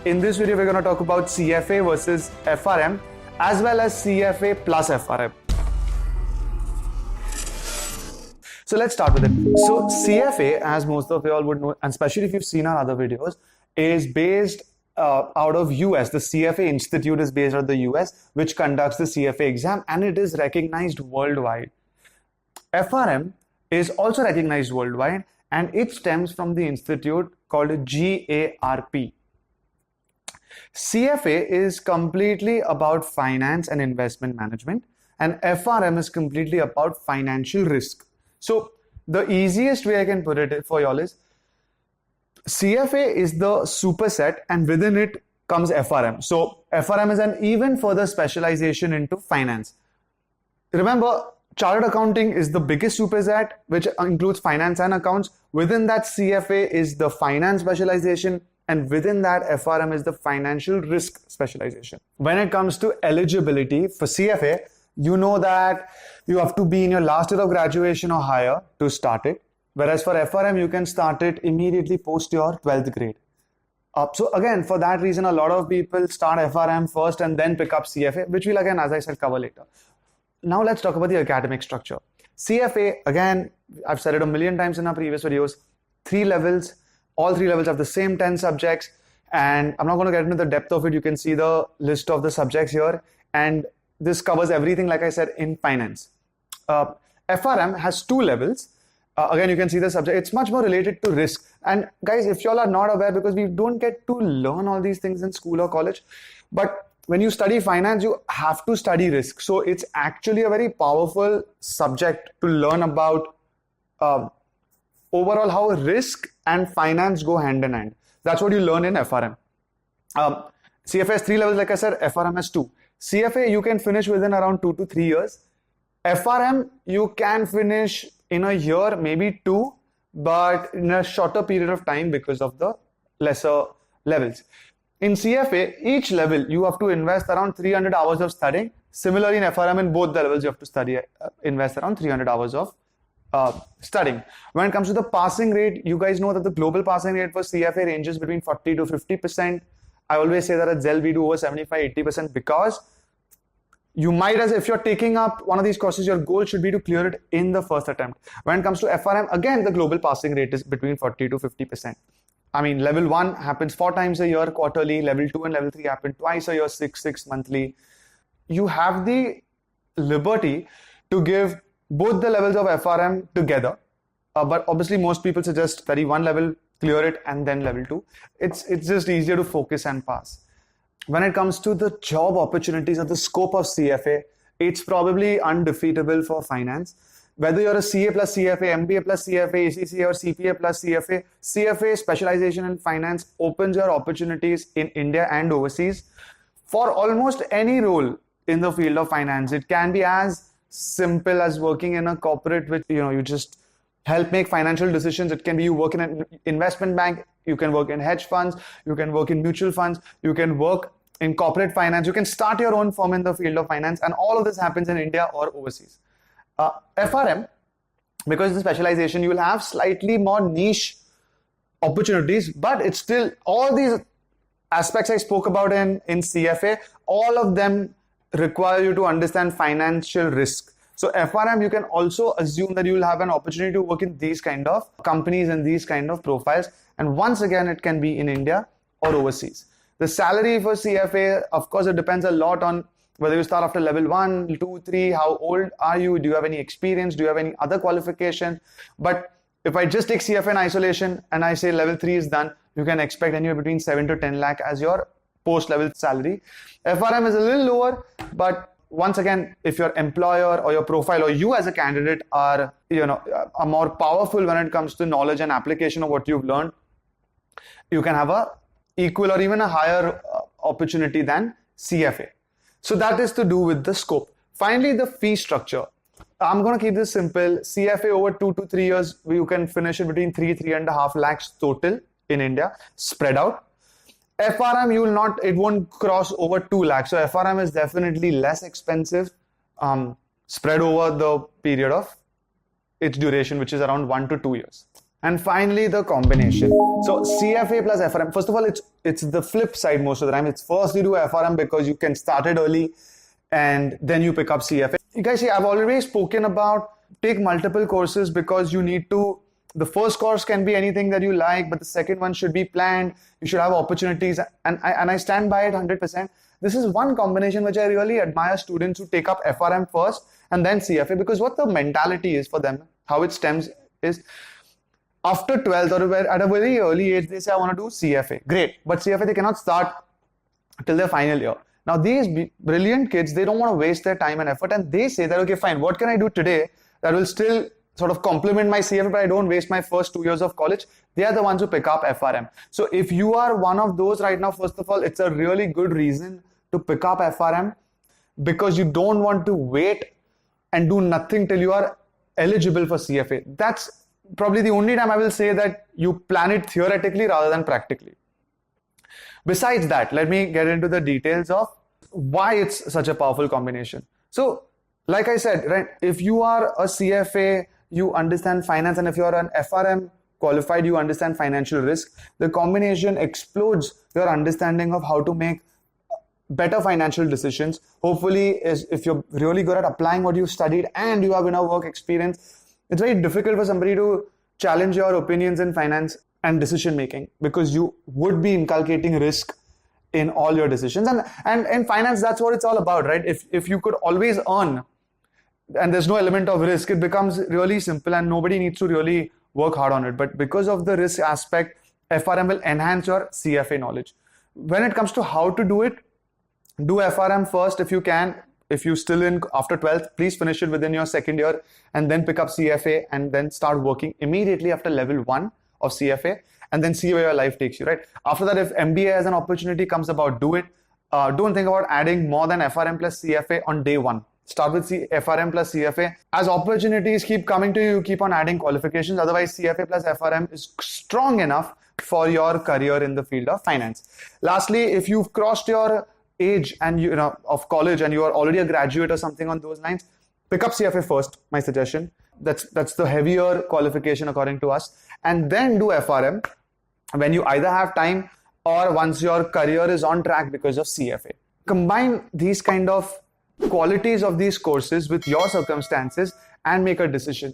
In this video, we're going to talk about CFA versus FRM as well as CFA plus FRM. So let's start with it. So CFA, as most of you all would know, and especially if you've seen our other videos, is based out of US. The CFA Institute is based out of the US, which conducts the CFA exam, and it is recognized worldwide. FRM is also recognized worldwide, and it stems from the institute called GARP. CFA is completely about finance and investment management, and FRM is completely about financial risk. So the easiest way I can put it for y'all is CFA is the superset, and within it comes FRM. So FRM is an even further specialization into finance. Remember, Chartered Accounting is the biggest superset, which includes finance and accounts. Within that, CFA is the finance specialization, and within that, FRM is the financial risk specialization. When it comes to eligibility for CFA, you know that you have to be in your last year of graduation or higher to start it. Whereas for FRM, you can start it immediately post your 12th grade. So again, for that reason, a lot of people start FRM first and then pick up CFA, which we'll again, as I said, cover later. Now let's talk about the academic structure. CFA, again, I've said it a million times in our previous videos, 3 levels. All 3 levels have the same 10 subjects, and I'm not going to get into the depth of it. You can see the list of the subjects here, and this covers everything, like I said, in finance. FRM has 2 levels. Again, you can see the subject. It's much more related to risk. And guys, if y'all are not aware, because we don't get to learn all these things in school or college, but when you study finance, you have to study risk. So it's actually a very powerful subject to learn about overall how risk and finance go hand in hand. That's what you learn in FRM. CFA has 3 levels, like I said, FRM has 2. CFA, you can finish within around 2 to 3 years. FRM, you can finish in a year, maybe 2, but in a shorter period of time because of the lesser levels. In CFA, each level, you have to invest around 300 hours of studying. Similarly, in FRM, in both the levels, you have to invest around 300 hours of studying. When it comes to the passing rate, you guys know that the global passing rate for CFA ranges between 40 to 50%. I always say that at Zell we do over 75-80% because you might, as if you're taking up one of these courses, your goal should be to clear it in the first attempt. When it comes to FRM, again, the global passing rate is between 40 to 50%. I mean, level 1 happens 4 times a year quarterly, level 2 and level 3 happen twice a year, 6 monthly. You have the liberty to give both the levels of FRM together, but obviously most people suggest study 1 level, clear it, and then level 2. It's just easier to focus and pass. When it comes to the job opportunities or the scope of CFA, it's probably undefeatable for finance. Whether you're a CA plus CFA, MBA plus CFA, ACCA or CPA plus CFA, CFA specialization in finance opens your opportunities in India and overseas for almost any role in the field of finance. It can be as simple as working in a corporate which, you just help make financial decisions. It can be you work in an investment bank, you can work in hedge funds, you can work in mutual funds, you can work in corporate finance, you can start your own firm in the field of finance, and all of this happens in India or overseas. FRM, because it's a specialization, you will have slightly more niche opportunities, but it's still all these aspects I spoke about in CFA, all of them require you to understand financial risk. So FRM, you can also assume that you will have an opportunity to work in these kind of companies and these kind of profiles. And once again, it can be in India or overseas. The salary for CFA, of course, it depends a lot on whether you start after level 1, 2, 3, how old are you, do you have any experience, do you have any other qualification. But if I just take CFA in isolation and I say level 3 is done, you can expect anywhere between 7 to 10 lakh as your post-level salary. FRM is a little lower, but once again, if your employer or your profile or you as a candidate are more powerful when it comes to knowledge and application of what you've learned, you can have a equal or even a higher opportunity than CFA. So that is to do with the scope. Finally, the fee structure. I'm going to keep this simple. CFA over 2 to 3 years, you can finish it between 3.5 lakhs total in India, spread out. FRM, it won't cross over 2 lakhs. So FRM is definitely less expensive, spread over the period of its duration, which is around 1 to 2 years. And finally, the combination. So CFA plus FRM. First of all, it's the flip side most of the time. It's first you do FRM because you can start it early, and then you pick up CFA. You guys see, I've already spoken about take multiple courses because you need to. The first course can be anything that you like, but the second one should be planned. You should have opportunities, and I stand by it 100%. This is one combination which I really admire students who take up FRM first and then CFA, because what the mentality is for them, how it stems is after 12th or at a very early age, they say, I want to do CFA. Great. But CFA, they cannot start till their final year. Now, these brilliant kids, they don't want to waste their time and effort. And they say that, okay, fine, what can I do today that will still sort of complement my CFA, but I don't waste my first 2 years of college? They are the ones who pick up FRM. So if you are one of those right now, first of all, it's a really good reason to pick up FRM, because you don't want to wait and do nothing till you are eligible for CFA. That's probably the only time I will say that you plan it theoretically rather than practically. Besides that, let me get into the details of why it's such a powerful combination. So, like I said, right, if you are a CFA, you understand finance, and if you're an FRM qualified, you understand financial risk. The combination explodes your understanding of how to make better financial decisions. Hopefully, if you're really good at applying what you studied and you have enough work experience, it's very difficult for somebody to challenge your opinions in finance and decision making, because you would be inculcating risk in all your decisions. And in finance, that's what it's all about, right? If you could always earn and there's no element of risk, it becomes really simple and nobody needs to really work hard on it. But because of the risk aspect, FRM will enhance your CFA knowledge. When it comes to how to do it, do FRM first if you can. If you're still in after 12th, please finish it within your second year and then pick up CFA and then start working immediately after level 1 of CFA and then see where your life takes you, right? After that, if MBA as an opportunity comes about, do it. Don't think about adding more than FRM plus CFA on day 1. Start with FRM plus CFA. As opportunities keep coming to you, you keep on adding qualifications. Otherwise, CFA plus FRM is strong enough for your career in the field of finance. Lastly, if you've crossed your age and of college and you are already a graduate or something on those lines, pick up CFA first, my suggestion. That's the heavier qualification according to us, and then do FRM when you either have time or once your career is on track because of CFA. Combine these kind of qualities of these courses with your circumstances and make a decision.